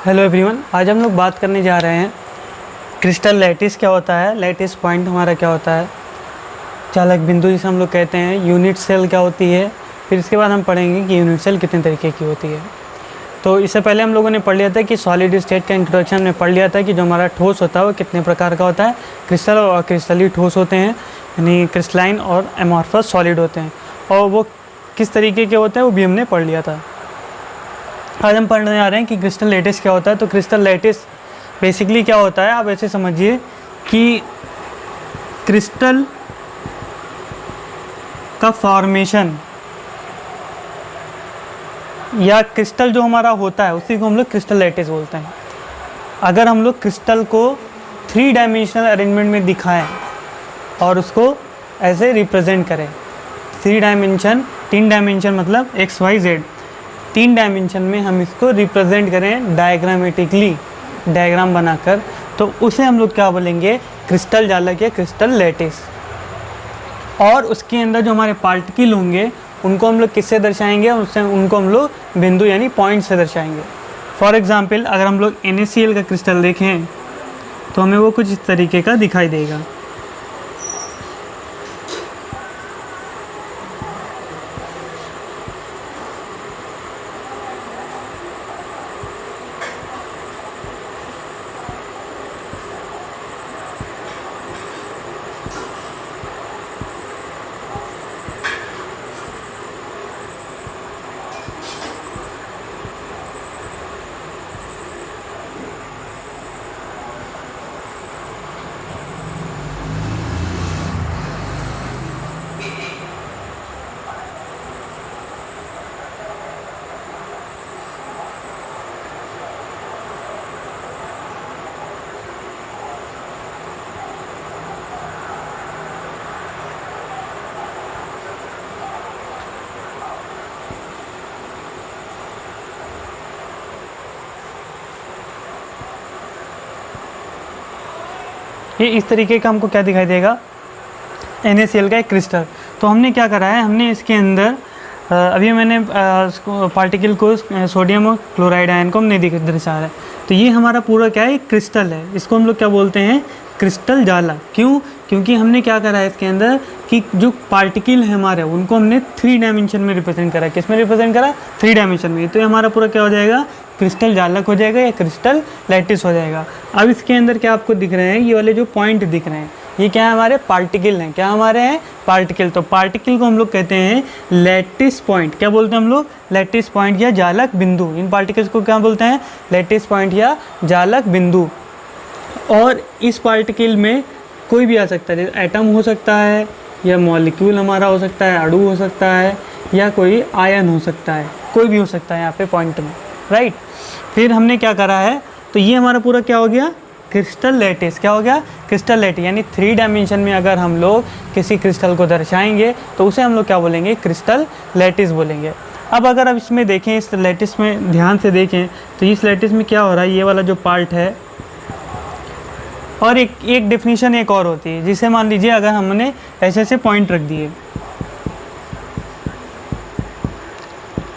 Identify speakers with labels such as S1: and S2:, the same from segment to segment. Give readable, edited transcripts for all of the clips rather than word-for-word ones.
S1: Hello everyone, आज हम लोग बात करने जा रहे हैं क्रिस्टल लैटिस क्या होता है, लैटिस पॉइंट हमारा क्या होता है, चालक बिंदु जिसे हम लोग कहते हैं, यूनिट सेल क्या होती है। फिर इसके बाद हम पढ़ेंगे कि यूनिट सेल कितने तरीके की होती है। तो इससे पहले हम लोगों ने पढ़ लिया था कि सॉलिड स्टेट का इंट्रोडक्शन में पढ़ लिया था कि जो हमारा ठोस होता है वो कितने प्रकार का होता है, क्रिस्टल और क्रिस्टली ठोस होते हैं, यानी क्रिस्टलाइन और एमॉर्फस सॉलिड होते हैं, और वो किस तरीके के होते हैं वो भी हमने पढ़ लिया था। आज हम पढ़ने जा रहे हैं कि क्रिस्टल लैटिस क्या होता है। तो क्रिस्टल लैटिस बेसिकली क्या होता है, आप ऐसे समझिए कि क्रिस्टल का फॉर्मेशन या क्रिस्टल जो हमारा होता है उसी को हम लोग क्रिस्टल लैटिस बोलते हैं। अगर हम लोग क्रिस्टल को 3 डायमेंशनल अरेंजमेंट में दिखाएं और उसको ऐसे रिप्रेजेंट करें, 3 डायमेंशन, 3 डायमेंशन मतलब एक्स वाई जेड, 3 डायमेंशन में हम इसको रिप्रेजेंट करें डायग्रामेटिकली, डायग्राम बनाकर, तो उसे हम लोग क्या बोलेंगे, क्रिस्टल जालक या क्रिस्टल लैटिस। और उसके अंदर जो हमारे पार्टिकल होंगे उनको हम लोग किससे दर्शाएंगे, उससे उनको हम लोग बिंदु यानी पॉइंट से दर्शाएंगे। फॉर एग्जांपल अगर हम लोग NaCl का क्रिस्टल देखें तो हमें वो कुछ इस तरीके का दिखाई देगा। ये इस तरीके का हमको क्या दिखाई देगा, NaCl का एक क्रिस्टल। तो हमने क्या करा है, हमने इसके अंदर अभी मैंने पार्टिकल को सोडियम और क्लोराइड आयन को हमने दर्शाया है। तो ये हमारा पूरा क्या है, क्रिस्टल है। इसको हम लोग क्या बोलते हैं, क्रिस्टल जाला। क्यों? क्योंकि हमने क्या करा है इसके अंदर कि जो पार्टिकल है हमारे उनको हमने 3 डायमेंशन में रिप्रेजेंट करा। किस में रिप्रेजेंट करा? 3 डायमेंशन में। तो ये हमारा पूरा क्या हो जाएगा, क्रिस्टल जालक हो जाएगा या क्रिस्टल लैटिस हो जाएगा। अब इसके अंदर क्या आपको दिख रहे हैं, ये वाले जो पॉइंट दिख रहे हैं ये क्या है, हमारे पार्टिकल हैं। क्या हमारे हैं? पार्टिकल। तो पार्टिकल को हम लोग कहते हैं लैटिस पॉइंट। क्या बोलते हैं हम लोग? लैटिस पॉइंट या जालक बिंदु। इन पार्टिकल्स को क्या बोलते हैं? लैटिस पॉइंट या जालक बिंदु। और इस पार्टिकल में कोई भी आ सकता है, जैसे एटम हो सकता है या मॉलिक्यूल हमारा हो सकता है, अणु हो सकता है या कोई आयन हो सकता है, कोई भी हो सकता है यहाँ पे पॉइंट में, राइट। फिर हमने क्या करा है, तो ये हमारा पूरा क्या हो गया, क्रिस्टल लैटिस। क्या हो गया? Crystal lattice. यानी 3 डायमेंशन में अगर हम लोग किसी क्रिस्टल को दर्शाएंगे तो उसे हम लोग क्या बोलेंगे, क्रिस्टल लैटिस बोलेंगे। अब अगर आप इसमें देखें, इस लैटिस में ध्यान से देखें तो इस लैटिस में क्या हो रहा है, ये वाला जो पार्ट है, और एक डेफिनेशन एक और होती है, जिसे मान लीजिए अगर हमने ऐसे ऐसे पॉइंट रख दिए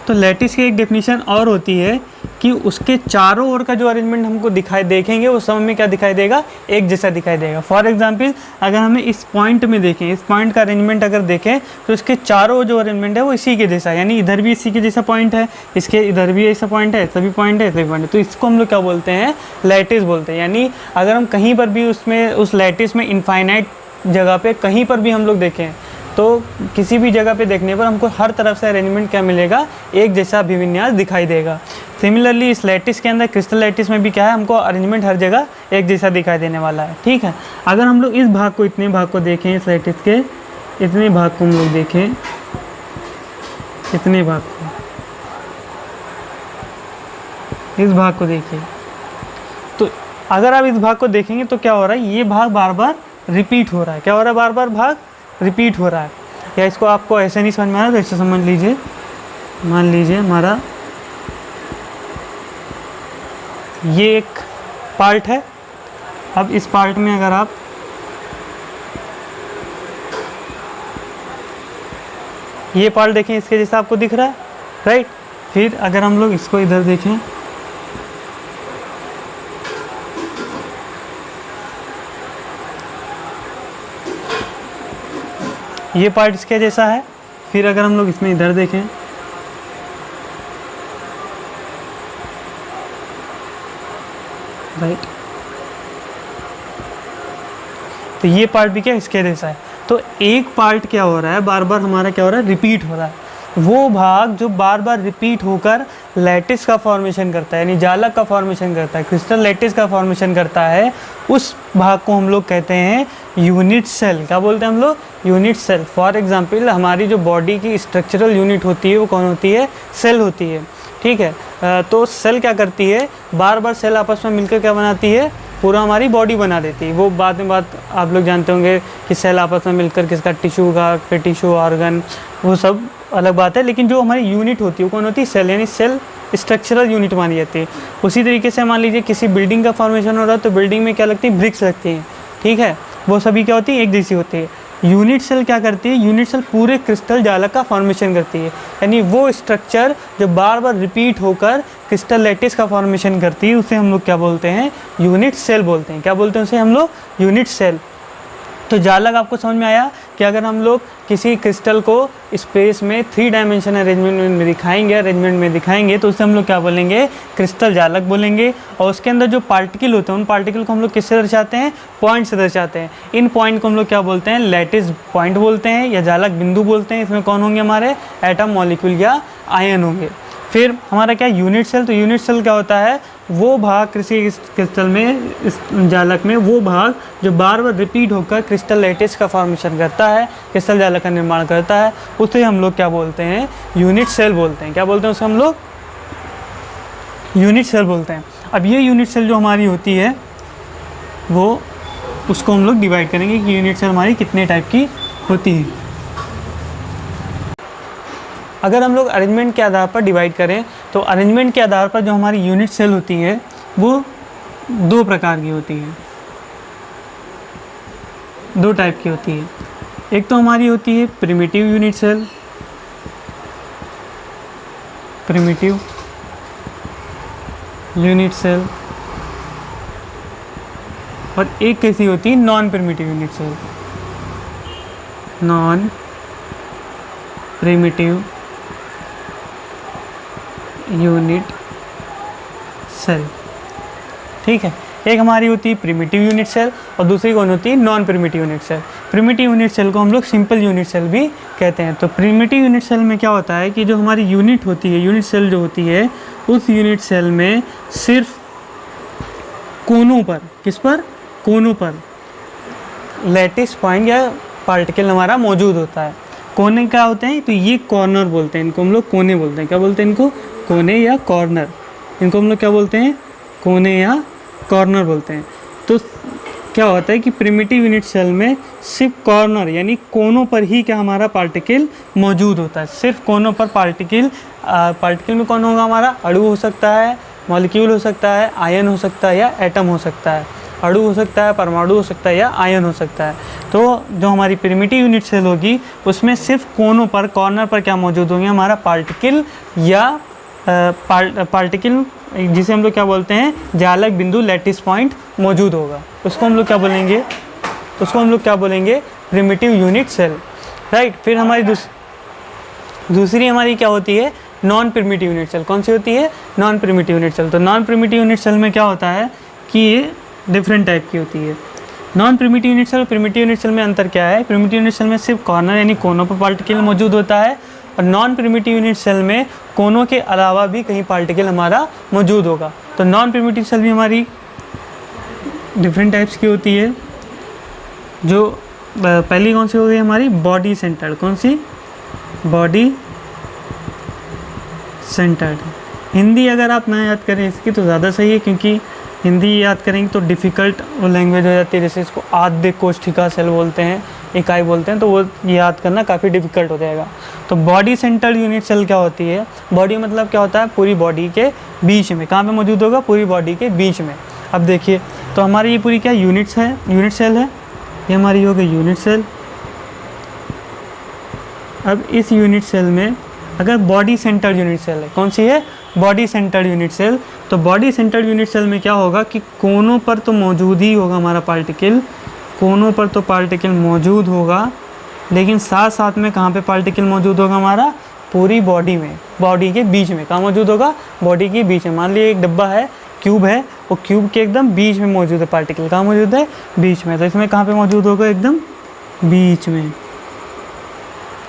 S1: तो लैटिस की एक डेफिनेशन और होती है कि उसके चारों ओर का जो अरेंजमेंट हमको दिखाई देखेंगे वो सब में क्या दिखाई देगा, एक जैसा दिखाई देगा। फॉर एग्जांपल अगर हमें इस पॉइंट में देखें, इस पॉइंट का अरेंजमेंट अगर देखें तो इसके चारों जो अरेंजमेंट है वो इसी के जैसा, यानी इधर भी इसी के जैसा पॉइंट है, इसके इधर भी ऐसा पॉइंट है, सभी पॉइंट है, सभी पॉइंट है। तो इसको हम लोग क्या बोलते हैं, लैटिस बोलते हैं। यानी अगर हम कहीं पर भी उसमें उस लैटिस में इनफाइनाइट जगह पर कहीं पर भी हम लोग देखें तो किसी भी जगह पे देखने पर हमको हर तरफ से अरेंजमेंट क्या मिलेगा, एक जैसा अभिविन्यास दिखाई देगा। सिमिलरली इस लैटिस के अंदर, क्रिस्टल लैटिस में भी क्या है, हमको अरेंजमेंट हर जगह एक जैसा दिखाई देने वाला है, ठीक है। अगर हम लोग इस भाग को, इतने भाग को देखें, इस लैटिस के इतने भाग को हम लोग देखें, इतने भाग को, इस भाग को देखिए, तो अगर आप इस भाग को देखेंगे तो क्या हो रहा है, ये भाग बार बार रिपीट हो रहा है। क्या हो रहा है, बार बार भाग रिपीट हो रहा है। या इसको आपको ऐसे नहीं समझ में आ रहा तो ऐसे समझ लीजिए, मान लीजिए हमारा ये एक पार्ट है। अब इस पार्ट में अगर आप ये पार्ट देखें, इसके जैसा आपको दिख रहा है, राइट। फिर अगर हम लोग इसको इधर देखें, ये पार्ट इसके जैसा है। फिर अगर हम लोग इसमें इधर देखें, राइट, तो ये पार्ट भी क्या इसके जैसा है। तो एक पार्ट क्या हो रहा है, बार बार हमारा क्या हो रहा है, रिपीट हो रहा है। वो भाग जो बार बार रिपीट होकर लैटिस का फॉर्मेशन करता है, यानी जालक का फॉर्मेशन करता है, क्रिस्टल लैटिस का फॉर्मेशन करता है, उस भाग को हम लोग कहते हैं यूनिट सेल। क्या बोलते हैं हम लोग, यूनिट सेल। फॉर एग्जांपल हमारी जो बॉडी की स्ट्रक्चरल यूनिट होती है वो कौन होती है, सेल होती है, ठीक है। तो सेल क्या करती है, बार बार सेल आपस में मिलकर क्या बनाती है, पूरा हमारी बॉडी बना देती है। वो बाद में बात आप लोग जानते होंगे कि सेल आपस में मिलकर किसका, टिश्यू का, फिर टिश्यू ऑर्गन, वो सब अलग बात है। लेकिन जो हमारी यूनिट होती है वो कौन होती है, सेल, यानी सेल स्ट्रक्चरल यूनिट मानी जाती है। उसी तरीके से मान लीजिए किसी बिल्डिंग का फॉर्मेशन हो रहा है तो बिल्डिंग में क्या लगती है, ब्रिक्स लगती हैं, ठीक है। वो सभी क्या होती है, एक जैसी होती है। यूनिट सेल क्या करती है, यूनिट सेल पूरे क्रिस्टल जालक का फॉर्मेशन करती है, यानी वो स्ट्रक्चर जो बार बार रिपीट होकर क्रिस्टल लैटिस का फॉर्मेशन करती है उसे हम लोग क्या बोलते हैं, यूनिट सेल बोलते हैं। क्या बोलते हैं उसे हम लोग, यूनिट सेल। तो जालक आपको समझ में आया कि अगर हम लोग किसी क्रिस्टल को स्पेस में 3 डायमेंशन अरेंजमेंट में दिखाएंगे तो उसे हम लोग क्या बोलेंगे, क्रिस्टल जालक बोलेंगे। और उसके अंदर जो पार्टिकल होते हैं उन पार्टिकल को हम लोग किससे दर्शाते हैं, पॉइंट से दर्शाते हैं। इन पॉइंट को हम लोग क्या बोलते हैं, लैटिस पॉइंट बोलते हैं या जालक बिंदु बोलते हैं। इसमें कौन होंगे, हमारे एटम, मॉलिक्यूल या आयन होंगे। फिर हमारा क्या, यूनिट सेल। तो यूनिट सेल क्या होता है, वो भाग किसी क्रिस्टल में, इस जालक में वो भाग जो बार बार रिपीट होकर क्रिस्टल लैटिस का फॉर्मेशन करता है, क्रिस्टल जालक का निर्माण करता है, उसे हम लोग क्या बोलते हैं, यूनिट सेल बोलते हैं। क्या बोलते हैं उसे हम लोग, यूनिट सेल बोलते हैं। अब ये यूनिट सेल जो हमारी होती है वो, उसको हम लोग डिवाइड करेंगे कि यूनिट सेल हमारी कितने टाइप की होती है। अगर हम लोग अरेंजमेंट के आधार पर डिवाइड करें तो अरेंजमेंट के आधार पर जो हमारी यूनिट सेल होती है वो 2 प्रकार की होती है, 2 टाइप की होती है। एक तो हमारी होती है primitive unit cell, primitive unit cell, और एक कैसी होती है, non primitive unit cell, non primitive unit cell, ठीक है। एक हमारी होती है प्रिमिटिव यूनिट सेल और दूसरी कौन होती है, non primitive unit cell. Primitive unit cell को हम लोग सिंपल यूनिट सेल भी कहते हैं। तो प्रिमिटिव यूनिट सेल में क्या होता है कि जो हमारी यूनिट होती है, यूनिट सेल जो होती है, उस यूनिट सेल में सिर्फ कोनों पर, किस पर, कोनों पर लैटिस पॉइंट या पार्टिकल हमारा मौजूद होता है। कोने क्या होते हैं, तो ये कॉर्नर बोलते हैं, इनको हम लोग कोने बोलते हैं। क्या बोलते हैं इनको, कोने या कॉर्नर। इनको हम लोग क्या बोलते हैं, कोने या कॉर्नर बोलते हैं। तो क्या होता है कि प्रिमिटिव यूनिट सेल में सिर्फ कॉर्नर यानी कोनों पर ही क्या हमारा पार्टिकल मौजूद होता है, सिर्फ कोनों पर पार्टिकल। पार्टिकल में कौन होगा हमारा, अणु हो सकता है, मॉलिक्यूल हो सकता है, आयन हो सकता है या एटम हो सकता है। अणु हो सकता है, परमाणु हो सकता है या आयन हो सकता है। तो जो हमारी प्रिमिटिव यूनिट सेल होगी उसमें सिर्फ कोनों पर, कॉर्नर पर क्या मौजूद होंगे, हमारा पार्टिकल या पार्टिकल, जिसे हम लोग क्या बोलते हैं, जालक बिंदु, लैटिस पॉइंट मौजूद होगा। उसको हम लोग क्या बोलेंगे, उसको हम लोग क्या बोलेंगे, प्रिमिटिव यूनिट सेल, राइट। फिर हमारी दूसरी हमारी क्या होती है, नॉन प्रिमिटिव यूनिट सेल। कौन सी होती है, नॉन प्रिमिटिव यूनिट सेल। तो नॉन प्रिमिटिव यूनिट सेल में क्या होता है कि ये डिफरेंट टाइप की होती है। नॉन प्रिमिटिव यूनिट सेल और प्रिमिटिव यूनिट सेल में अंतर क्या है, प्रिमिटिव यूनिट सेल में सिर्फ कॉर्नर यानी कोनों पर पार्टिकल मौजूद होता है, और नॉन प्रिमिटिव यूनिट सेल में कोनों के अलावा भी कहीं पार्टिकल हमारा मौजूद होगा। तो नॉन प्रिमिटिव सेल भी हमारी डिफरेंट टाइप्स की होती है। जो पहली कौन सी हो गई हमारी, बॉडी सेंटर्ड। कौन सी, बॉडी सेंटर्ड। हिंदी अगर आप ना याद करें इसकी तो ज़्यादा सही है, क्योंकि हिंदी याद करेंगे तो डिफ़िकल्ट लैंग्वेज हो जाती है। जैसे इसको आद्य कोष्ठिका सेल बोलते हैं, इकाई बोलते हैं, तो वो याद करना काफ़ी डिफ़िकल्ट हो जाएगा। तो बॉडी सेंटर्ड यूनिट सेल क्या होती है, बॉडी मतलब क्या होता है, पूरी बॉडी के बीच में। कहाँ पे मौजूद होगा, पूरी बॉडी के बीच में। अब देखिए, तो हमारी ये पूरी क्या यूनिट्स है, यूनिट सेल है, ये हमारी हो गई यूनिट सेल। अब इस यूनिट सेल में अगर बॉडी सेंटर्ड यूनिट सेल है, कौन सी है, बॉडी सेंटर्ड यूनिट सेल। तो बॉडी सेंटर्ड यूनिट सेल में क्या होगा कि कोनों पर तो मौजूद ही होगा हमारा पार्टिकल, कोनों पर तो पार्टिकल मौजूद होगा, लेकिन साथ साथ में कहाँ पे पार्टिकल मौजूद होगा हमारा, पूरी बॉडी में, बॉडी के बीच में। कहाँ मौजूद होगा, बॉडी के बीच में। मान लीजिए एक डब्बा है, क्यूब है, वो क्यूब के एकदम बीच में मौजूद है पार्टिकल। कहाँ मौजूद है, बीच में। तो इसमें कहाँ पे मौजूद होगा, एकदम बीच में,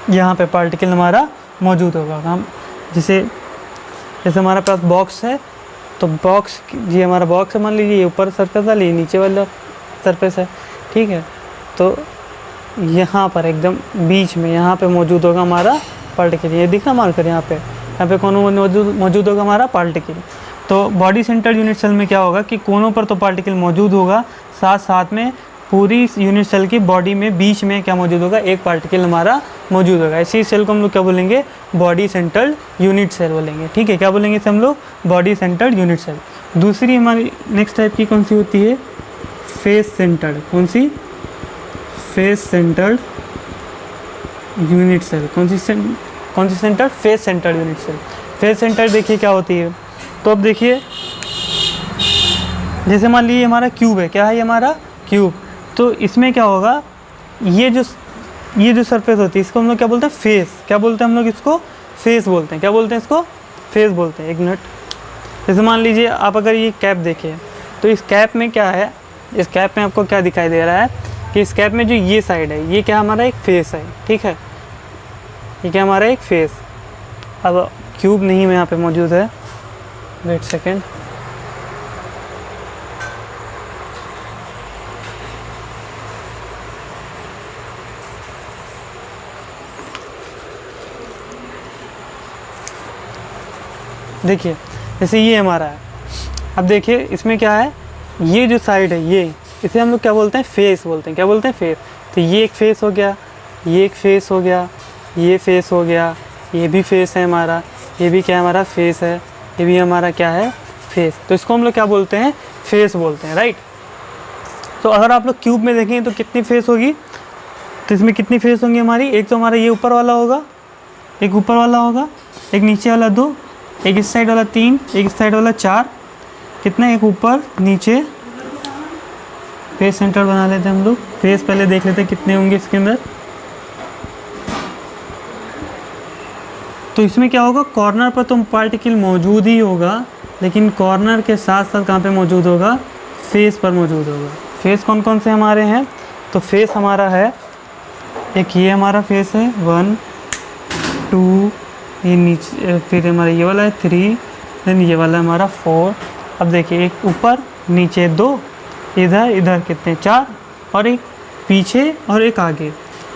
S1: यहाँ पे पार्टिकल हमारा मौजूद होगा। हम जैसे हमारे पास बॉक्स है, तो बॉक्स, ये हमारा बॉक्स है, मान लीजिए ये ऊपर सरफेस है, ये नीचे वाला सरफेस है, ठीक है। तो यहाँ पर एकदम बीच में यहाँ पे मौजूद होगा हमारा पार्टिकल। ये दिख रहा मार्कर, यहाँ पे कौन मौजूद होगा, हमारा पार्टिकल। तो बॉडी सेंटर्ड यूनिट सेल में क्या होगा कि कोनों पर तो पार्टिकल मौजूद होगा, साथ साथ में पूरी यूनिट सेल की बॉडी में बीच में क्या मौजूद होगा, एक पार्टिकल हमारा मौजूद होगा। इसी सेल को हम लोग क्या बोलेंगे, बॉडी सेंटर्ड यूनिट सेल बोलेंगे, ठीक है। क्या बोलेंगे इसे हम लोग, बॉडी सेंटर्ड यूनिट सेल। दूसरी हमारी नेक्स्ट टाइप की कौन सी होती है, फेस सेंटर्ड। कौन सी, फेस सेंटर्ड यूनिट सेल। कौन सी centred, face centred unit cell. Face centred देखिए क्या होती है। तो अब देखिए, जैसे मान लीजिए हमारा क्यूब है, क्या है ये हमारा क्यूब। तो इसमें क्या होगा, ये जो सरफेस होती है, इसको हम लोग क्या बोलते हैं, फेस। क्या बोलते हैं हम लोग इसको, फेस बोलते हैं। क्या बोलते हैं इसको, फेस बोलते हैं। एक मिनट, जैसे मान लीजिए आप अगर ये कैप देखें, तो इस कैप में क्या है, इस कैप में आपको क्या दिखाई दे रहा है कि इस कैप में जो ये साइड है, ये क्या हमारा एक फेस है, ठीक है। ये क्या हमारा एक फेस। अब क्यूब नहीं में यहाँ पे मौजूद है, वेट सेकेंड। देखिए जैसे ये हमारा है, अब देखिए इसमें क्या है, ये जो साइड है, ये इसे हम लोग क्या बोलते हैं, फेस बोलते हैं। क्या बोलते हैं, फेस। तो ये एक फेस हो गया, ये एक फेस हो गया, ये फेस हो गया, ये भी फेस है हमारा, ये भी क्या है हमारा, फेस है, ये भी हमारा क्या है, फेस। तो इसको हम लोग क्या बोलते हैं, फेस बोलते हैं, राइट। तो अगर आप लोग क्यूब में देखें तो कितनी फेस होगी, तो इसमें कितनी फेस होंगी हमारी, एक तो हमारा ये ऊपर वाला होगा, एक ऊपर वाला होगा, एक नीचे वाला 2, एक इस साइड वाला 3, एक इस साइड वाला 4, कितना, एक ऊपर नीचे। फेस सेंटर बना लेते हैं हम लोग। फेस पहले देख लेते हैं कितने होंगे इसके अंदर। तो इसमें क्या होगा, कॉर्नर पर तो पार्टिकल मौजूद ही होगा, लेकिन कॉर्नर के साथ साथ कहाँ पे मौजूद होगा, फेस पर मौजूद होगा। फेस कौन कौन से हमारे हैं, तो फेस हमारा है, एक ये हमारा फेस है 1 2, ये नीचे, फिर हमारा ये वाला है 3, देन ये वाला हमारा 4। अब देखिए एक ऊपर नीचे 2, इधर कितने 4, और एक पीछे और एक आगे।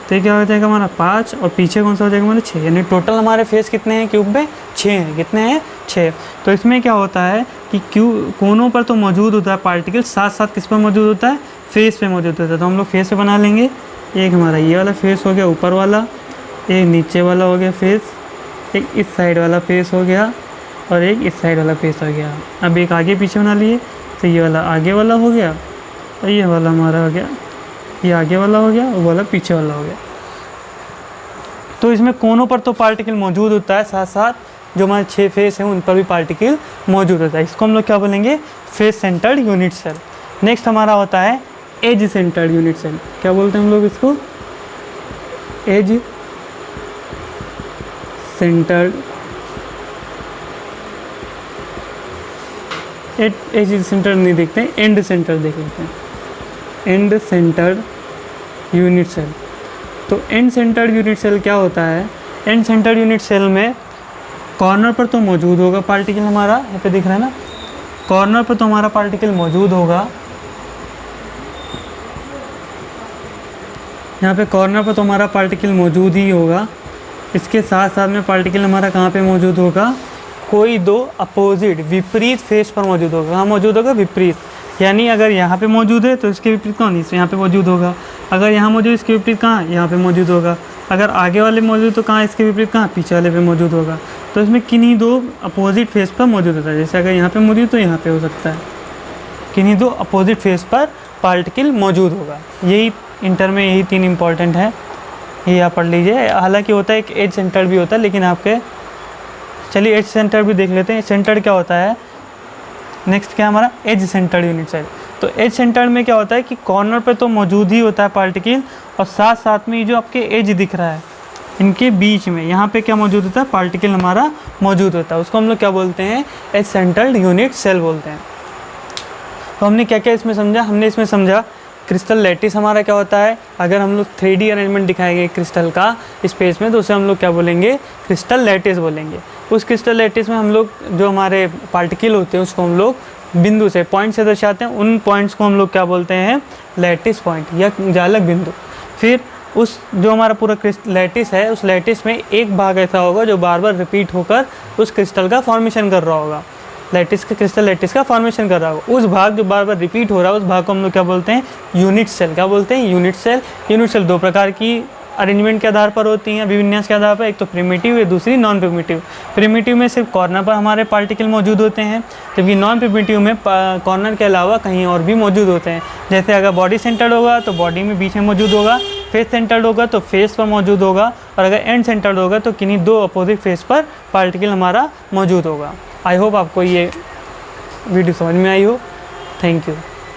S1: तो ये क्या हो जाएगा हमारा 5, और पीछे कौन सा हो जाएगा हमारा 6। यानी टोटल हमारे फेस कितने हैं क्यूब में, 6 हैं। कितने हैं, 6। तो इसमें क्या होता है कि कोनों पर तो मौजूद होता है पार्टिकल, साथ साथ किस पर मौजूद होता है, फेस पे मौजूद होता है। तो हम लोग फेस पे बना लेंगे। एक हमारा ये वाला फेस हो गया ऊपर वाला, एक नीचे वाला हो गया फेस, एक इस साइड वाला फेस हो गया, और एक इस साइड वाला फेस हो गया। अब एक आगे पीछे बना लिए, तो ये वाला आगे वाला हो गया, और ये वाला हमारा हो गया, ये आगे वाला हो गया, वो वाला पीछे वाला हो गया। तो इसमें कोनों पर तो पार्टिकल मौजूद होता है, साथ साथ जो हमारे 6 फेस हैं उन पर भी पार्टिकल मौजूद होता है। इसको हम लोग क्या बोलेंगे, face centred unit cell. Next हमारा होता है एज सेंटर्ड यूनिट सेल। क्या बोलते हैं हम लोग इसको, एज सेंटर्ड, एज सेंटर नहीं देखते हैं, एंड सेंटर देख लेते हैं, एंड सेंटर्ड यूनिट सेल। तो एंड सेंटर्ड यूनिट सेल क्या होता है, एंड सेंटर्ड यूनिट सेल में कॉर्नर पर तो मौजूद होगा पार्टिकल हमारा, यहाँ पे दिख रहा है ना, कॉर्नर पर तो हमारा पार्टिकल मौजूद होगा, यहाँ पे कॉर्नर पर तो हमारा पार्टिकल मौजूद ही होगा। इसके साथ साथ में पार्टिकल हमारा कहाँ पे मौजूद होगा, कोई 2 अपोजिट विपरीत फेस पर मौजूद होगा। कहाँ मौजूद होगा, विपरीत। यानी अगर यहाँ पे मौजूद है तो इसके विपरीत कौन, इस यहाँ पे मौजूद होगा। अगर यहाँ मौजूद, इसके विपरीत कहाँ, यहाँ पे मौजूद होगा। अगर आगे वाले मौजूद तो कहाँ, इसके विपरीत कहाँ, पीछे वाले पे मौजूद होगा। तो इसमें किन्हीं 2 अपोजिट फेस पर मौजूद होता है। जैसे अगर यहाँ पे मौजूद तो यहाँ पे हो सकता है, किन्हीं 2 अपोजिट फेस पर पार्टिकल मौजूद होगा। यही इंटर में यही 3 इंपॉर्टेंट है, ये आप पढ़ लीजिए। हालांकि होता है एक एज सेंटर भी होता है, लेकिन आपके, चलिए एज सेंटर भी देख लेते हैं। सेंटर क्या होता है, नेक्स्ट क्या हमारा, एज सेंटर्ड यूनिट सेल। तो एज सेंटर्ड में क्या होता है कि कॉर्नर पे तो मौजूद ही होता है पार्टिकल, और साथ साथ में ये जो आपके एज दिख रहा है इनके बीच में यहाँ पे क्या मौजूद होता है, पार्टिकल हमारा मौजूद होता है। उसको हम लोग क्या बोलते हैं, एज सेंटर्ड यूनिट सेल बोलते हैं। तो हमने क्या क्या इसमें समझा, हमने इसमें समझा क्रिस्टल लैटिस हमारा क्या होता है। अगर हम लोग 3D अरेंजमेंट दिखाएंगे क्रिस्टल का स्पेस में तो उसे हम लोग क्या बोलेंगे, क्रिस्टल लैटिस बोलेंगे। उस क्रिस्टल लैटिस में हम लोग जो हमारे पार्टिकल होते हैं उसको हम लोग बिंदु से, पॉइंट से दर्शाते हैं। उन पॉइंट्स को हम लोग क्या बोलते हैं, लैटिस पॉइंट या जालक बिंदु। फिर उस जो हमारा पूरा लैटिस है, उस लैटिस में एक भाग ऐसा होगा जो बार बार रिपीट होकर उस क्रिस्टल का फॉर्मेशन कर रहा होगा, लैटिस का, क्रिस्टल लैटिस का फॉर्मेशन कर रहा होगा। उस भाग जो बार बार रिपीट हो रहा है उस भाग को हम लोग क्या बोलते हैं, यूनिट सेल। क्या बोलते हैं, यूनिट सेल। यूनिट सेल दो प्रकार की अरेंजमेंट के आधार पर होती हैं, अभिविन्यास के आधार पर, एक तो प्रिमिटिव है, दूसरी नॉन प्रिमिटिव। प्रिमिटिव में सिर्फ कॉर्नर पर हमारे पार्टिकल मौजूद होते हैं, जबकि नॉन प्रिमिटिव में कॉर्नर के अलावा कहीं और भी मौजूद होते हैं। जैसे अगर बॉडी सेंटर्ड होगा तो बॉडी में बीच में मौजूद होगा, फेस सेंटर्ड होगा तो फेस पर मौजूद होगा, और अगर एंड सेंटर्ड होगा तो किन्हीं दो अपोजिट फेस पर पार्टिकल हमारा मौजूद होगा। आई होप आपको ये वीडियो समझ में आई हो। Thank you.